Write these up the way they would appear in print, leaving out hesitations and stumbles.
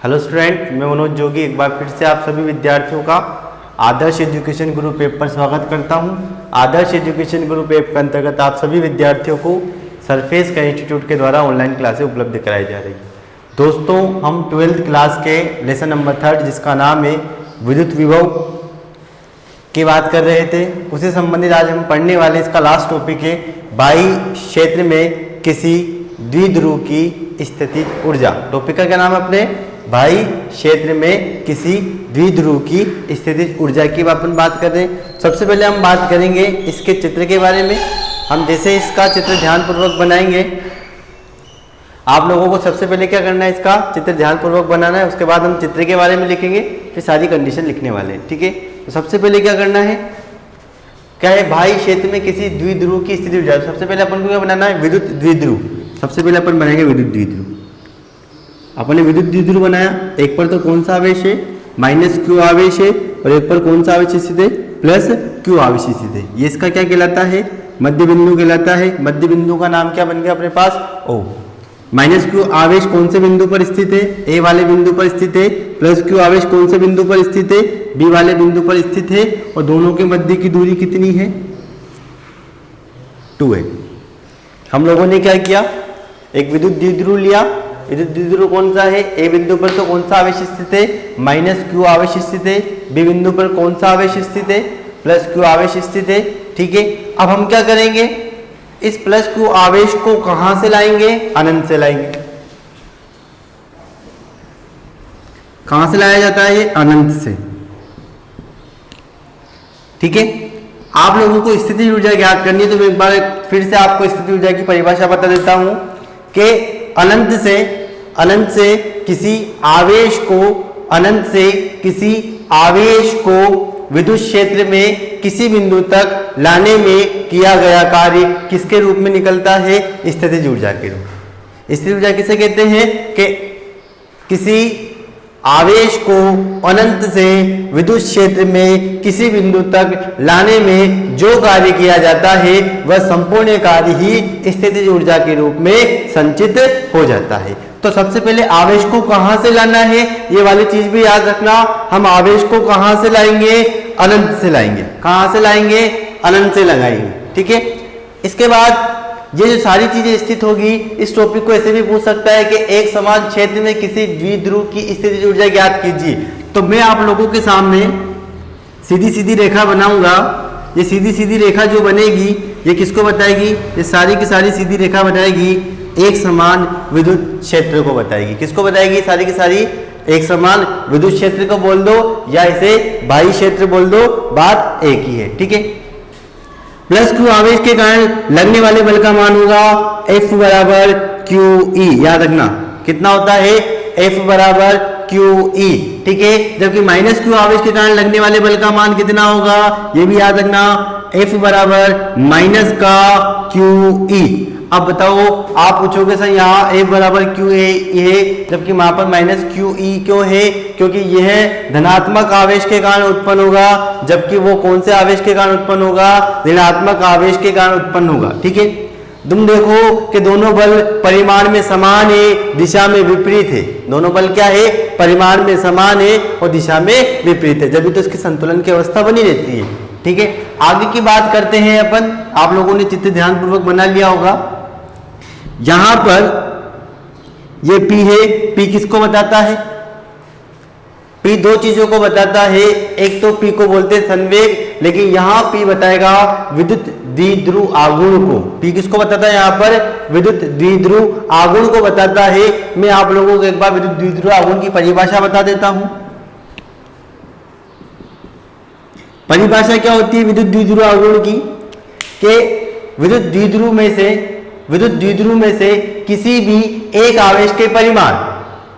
Hello student, मैं मनोज जोगी एक बार फिर से आप सभी विद्यार्थियों का आदर्श एजुकेशन ग्रुप ऐप पर स्वागत करता हूं। आदर्श एजुकेशन ग्रुप ऐप के अंतर्गत आप सभी विद्यार्थियों को सरफेस का इंस्टीट्यूट के द्वारा ऑनलाइन क्लासें उपलब्ध कराई जा रही है। दोस्तों, हम 12th क्लास के लेसन नंबर 3 जिसका नाम है विद्युत विभव की बात कर रहे थे, उसे संबंधित आज हम पढ़ने वाले इसका लास्ट टॉपिक है बाह्य क्षेत्र में किसी द्विध्रुव की स्थितिज ऊर्जा। टॉपिक का क्या नाम है अपने? बाह्य क्षेत्र में किसी द्विध्रुव की स्थितिज ऊर्जा की अपन बात कर रहे हैं। सबसे पहले हम बात करेंगे इसके चित्र के बारे में। हम जैसे इसका चित्र ध्यानपूर्वक बनाएंगे, आप लोगों को सबसे पहले क्या करना है, इसका चित्र ध्यानपूर्वक बनाना है। उसके बाद हम चित्र के बारे में लिखेंगे, फिर सारी कंडीशन लिखने वाले हैं। ठीक है, तो सबसे पहले क्या करना है, क्या है बाह्य क्षेत्र में किसी द्विध्रुव की स्थिति ऊर्जा। सबसे पहले अपन को क्या बनाना है, विद्युत द्विध्रुव। सबसे पहले अपन बनाएंगे विद्युत द्विध्रुव। अपन ने विद्युत द्विध्रुव बनाया, एक पर तो कौन सा आवेश है, -q आवेश है, और एक पर कौन सा आवेश स्थित है, +q आवेश स्थित है। ये इसका क्या कहलाता है, मध्य बिंदु कहलाता है। मध्य बिंदु का नाम क्या बन गया अपने पास, O। -q आवेश कौन से बिंदु पर स्थित है, A वाले बिंदु पर स्थित है। +q आवेश कौन से बिंदु पर स्थित है, B वाले बिंदु पर स्थित है। और दोनों के मध्य की दूरी कितनी है, 2 है। हम लोगों ने क्या किया, एक विद्युत द्विध्रुव लिया। विद्युत द्विध्रुव कौन सा है, ए बिंदु पर तो कौन सा आवेश स्थित है, -q आवेश स्थित है। बी बिंदु पर कौन सा आवेश स्थित है, +q आवेश स्थित है। ठीक है, अब हम क्या करेंगे, इस +q आवेश को कहां से लाएंगे, अनंत से लाएंगे। कहां से लाया जाता है, अनंत से। ठीक है, आप लोगों को स्थितिज ऊर्जा ज्ञात करनी है, तो मैं एक बार फिर से आपको स्थितिज ऊर्जा की परिभाषा बता देता हूं कि अनंत से किसी आवेश को, अनंत से किसी आवेश को विद्युत क्षेत्र में किसी बिंदु तक लाने में किया गया कार्य किसके रूप में निकलता है, स्थितिज ऊर्जा के रूप। स्थितिज ऊर्जा किसे कहते हैं कि किसी आवेश को अनंत से विद्युत क्षेत्र में किसी बिंदु तक लाने में जो कार्य किया जाता है वह संपूर्ण कार्य ही स्थितिज ऊर्जा के रूप में संचित हो जाता है। तो सबसे पहले आवेश को कहां से लाना है, ये वाली चीज भी याद रखना। हम आवेश को कहां से लाएंगे, अनंत से लाएंगे। कहां से लाएंगे, अनंत से लगाएंगे। ठीक है, इसके बाद ये जो सारी चीजें स्थित होगी, इस टॉपिक को ऐसे भी पूछ सकता है कि एक समान क्षेत्र में किसी द्विध्रुव की स्थितिज ऊर्जा ज्ञात कीजिए। तो मैं आप लोगों के सामने सीधी सीधी रेखा बनाऊंगा। ये सीधी सीधी रेखा जो बनेगी ये किसको बताएगी, ये सारी की सारी सीधी रेखा बताएगी एक समान विद्युत क्षेत्र को बताएगी। किसको बताएगी, सारी की सारी एक समान विद्युत क्षेत्र को बोल दो, या इसे बाह्य क्षेत्र बोल दो, बात एक ही है। ठीक है, +q आवेश के कारण लगने वाले बल का मान होगा F बराबर QE। याद रखना कितना होता है, F बराबर QE। ठीक है, जबकि -q आवेश के कारण लगने वाले बल का मान कितना होगा, ये भी याद रखना, F बराबर -QE। अब बताओ, आप पूछोगे सर यहाँ F बराबर QA है, जबकि वहां पर -QE क्यों है, क्योंकि यह धनात्मक आवेश के कारण उत्पन्न होगा, जबकि वो कौन से आवेश के कारण उत्पन्न होगा, ऋणात्मक आवेश के कारण उत्पन्न होगा। ठीक है, तुम देखो कि दोनों बल परिमाण में समान है, दिशा में विपरीत है। दोनों बल क्या है, परिमाण में समान है और दिशा में विपरीत है, जब भी तो इसकी संतुलन की अवस्था बनी रहती है। ठीक है, आगे की बात करते हैं अपन। आप लोगों ने चित्र ध्यानपूर्वक बना लिया होगा। यहां पर ये P है, P किसको बताता है, P दो चीजों को बताता है। एक तो P को बोलते हैं संवेग, लेकिन यहां P बताएगा विद्युत द्विध्रुव आघूर्ण को। P किसको बताता है, यहां पर विद्युत द्विध्रुव आघूर्ण को बताता है। मैं आप लोगों को एक बार विद्युत द्विध्रुव आघूर्ण की परिभाषा बता देता हूं। परिभाषा क्या होती है विद्युत द्विध्रुव आघूर्ण की, कि विद्युत द्विध्रुव में से किसी भी एक आवेश के परिमाण,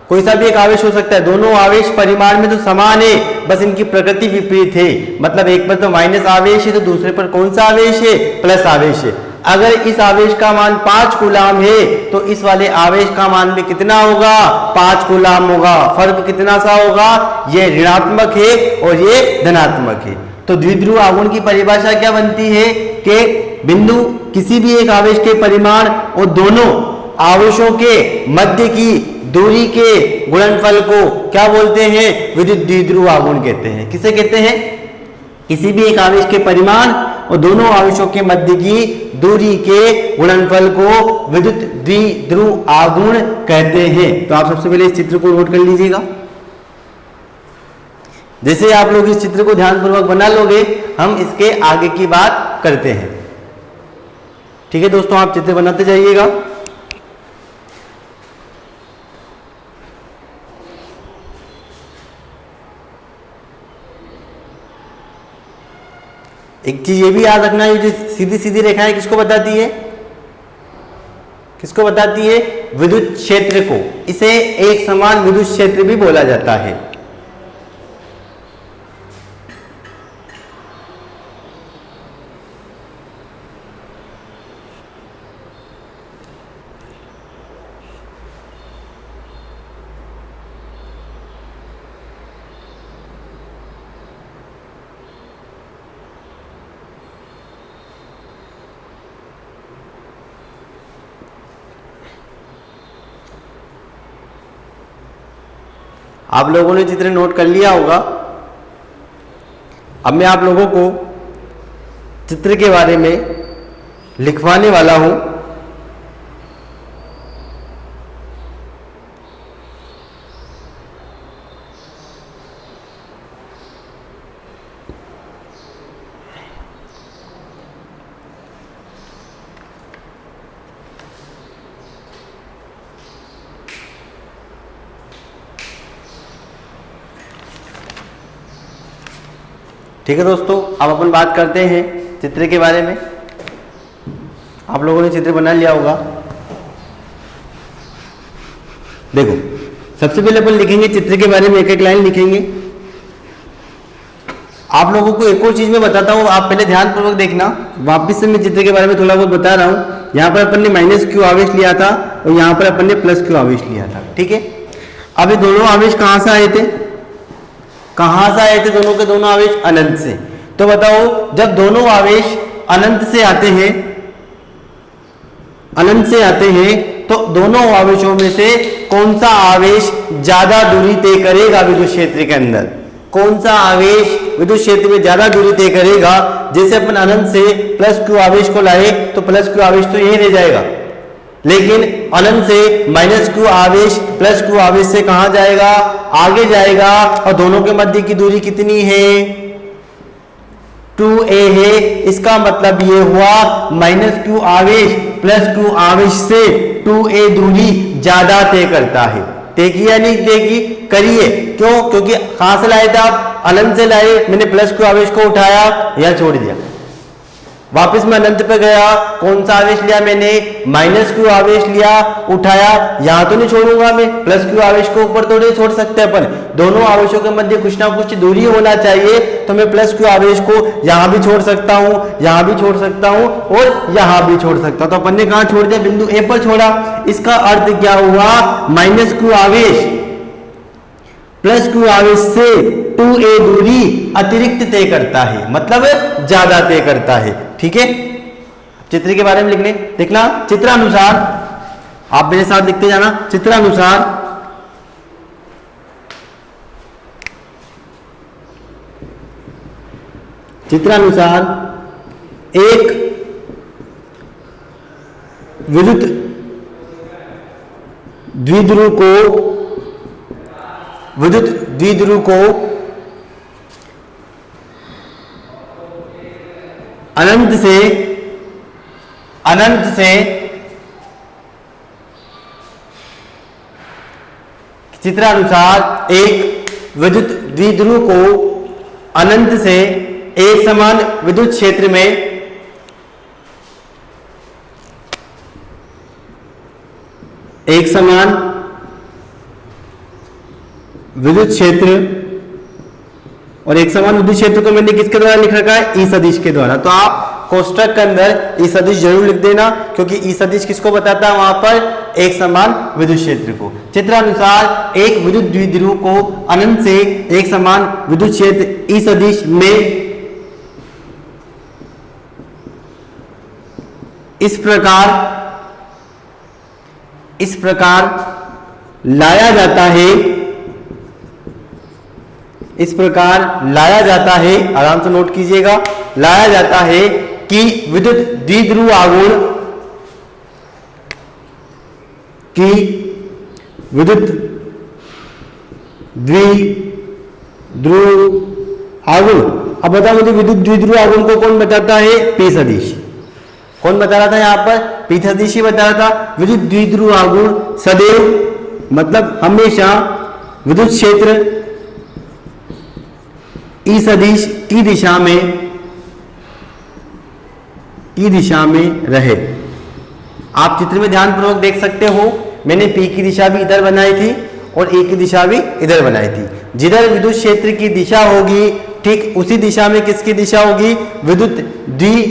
कोई सा भी एक आवेश हो सकता है, दोनों आवेश परिमाण में तो समान है, बस इनकी प्रकृति विपरीत है। मतलब एक पर तो माइनस आवेश है, तो दूसरे पर कौन सा आवेश है, प्लस आवेश है। अगर इस आवेश का मान 5 कूलाम है, तो इस वाले आवेश का मान भी कितना होगा, 5 कूलाम होगा। फर्क कितना सा होगा, ये ऋणात्मक है और ये धनात्मक है। तो द्विध्रुव आघूर्ण की परिभाषा क्या बनती है कि बिंदु किसी भी एक आवेश के परिमाण और दोनों आवेशों के मध्य की दूरी के गुणनफल को क्या बोलते हैं? विद्युत द्विध्रुव आघूर्ण कहते हैं। किसे कहते हैं? किसी भी एक आवेश के परिमाण और दोनों आवेशों के मध्य की दूरी के गुणनफल को विद्युत द्विध्रुव आघूर्ण कहते हैं। तो आप सबसे पहले इस चित्र को नोट कर लीजिएगा। जैसे आप लोग इस चित्र को ध्यानपूर्वक बना लोगे, हम इसके आगे की बात करते हैं। ठीक है दोस्तों, आप चित्र बनाते जाइएगा। एक चीज ये भी याद रखना, ये जो सीधी सीधी रेखाएं किसको बताती है? किसको बताती है? विद्युत क्षेत्र को। इसे एक समान विद्युत क्षेत्र भी बोला जाता है। आप लोगों ने चित्र नोट कर लिया होगा। अब मैं आप लोगों को चित्र के बारे में लिखवाने वाला हूं। ठीक है दोस्तों, अब अपन बात करते हैं चित्र के बारे में। आप लोगों ने चित्र बना लिया होगा। देखो, सबसे पहले अपन लिखेंगे चित्र के बारे में, एक एक लाइन लिखेंगे। आप लोगों को एक और चीज में बताता हूं, आप पहले ध्यानपूर्वक देखना। वापिस से मैं चित्र के बारे में थोड़ा बहुत बता रहा हूं। यहां पर अपन ने माइनस क्यू आवेश लिया था और यहां पर अपन ने प्लस क्यू आवेश लिया था। ठीक है, अब ये दोनों आवेश कहां से आए थे? कहां से आए थे? दोनों के दोनों आवेश अनंत से। तो बताओ, जब दोनों आवेश अनंत से आते हैं, अनंत से आते हैं, तो दोनों आवेशों में से कौन सा आवेश ज्यादा दूरी तय करेगा विद्युत क्षेत्र के अंदर? कौन सा आवेश विद्युत क्षेत्र में ज्यादा दूरी तय करेगा? जैसे अपन अनंत से प्लस क्यू आवेश को लाए तो प्लस क्यू आवेश तो यही रह जाएगा, लेकिन अनंत से माइनस क्यू आवेश प्लस क्यू आवेश से कहां जाएगा? आगे जाएगा। और दोनों के मध्य की दूरी कितनी है? 2a है। इसका मतलब ये हुआ माइनस क्यू आवेश प्लस क्यू आवेश से 2a दूरी ज्यादा तय करता है। तय की या नहीं तय की? करिए। क्यों? क्योंकि कहां से लाए थे आप? अनंत से लाए। मैंने प्लस क्यू आवेश को उठाया, यहां छोड़ दिया। वापस मैं अनंत पे गया, कौन सा आवेश लिया मैंने? माइनस क्यू आवेश लिया, उठाया। यहां तो नहीं छोड़ूंगा मैं, प्लस क्यू आवेश को ऊपर तो नहीं छोड़ सकते अपन। दोनों आवेशों के मध्य कुछ ना कुछ दूरी होना चाहिए, तो मैं प्लस क्यू आवेश को यहां भी छोड़ सकता हूं, यहां भी छोड़ सकता हूं और यहां भी छोड़ सकता हूं। तो अपन ने कहां छोड़ दिया? बिंदु ए पर छोड़ा। इसका अर्थ क्या हुआ? माइनस क्यू आवेश प्लस क्यू आवेश से 2a दूरी अतिरिक्त तय करता है, मतलब ज्यादा तय करता है। ठीक है, चित्र के बारे में लिखने देखना। चित्रानुसार आप मेरे साथ लिखते जाना। चित्रानुसार एक विद्युत द्विध्रुव को अनंत से चित्रानुसार एक विद्युत द्विध्रुव को अनंत से एक समान विद्युत क्षेत्र में एक समान विद्युत क्षेत्र और एक समान विद्युत क्षेत्र को मैंने किसके द्वारा लिख रखा है? ई सदिश के द्वारा। तो आप कोष्टक के अंदर ई सदिश जरूर लिख देना, क्योंकि ई सदिश किसको बताता है? वहां पर एक समान विद्युत क्षेत्र को। चित्रानुसार एक विद्युत द्विध्रुव को अनंत से एक समान विद्युत क्षेत्र ई सदिश में इस प्रकार लाया जाता है, इस प्रकार लाया जाता है, आराम से नोट कीजिएगा, लाया जाता है कि विद्युत द्विध्रुव आघूर्ण की विद्युत द्विध्रुव आघूर्ण। अब बताओ मुझे विद्युत द्विध्रुव आघूर्ण को कौन बताता है? पी सदिश। कौन बता रहा था यहाँ पर? पी सदिश ही बता रहा था। विद्युत द्विध्रुव आघूर्ण सदैव मतलब हमेशा विद्युत क्षेत्र ई सदिश की दिशा में रहे। आप चित्र में ध्यानपूर्वक देख सकते हो, मैंने पी की दिशा भी इधर बनाई थी और ए की दिशा भी इधर बनाई थी। जिधर विद्युत क्षेत्र की दिशा होगी ठीक उसी दिशा में किसकी दिशा होगी? विद्युत द्वि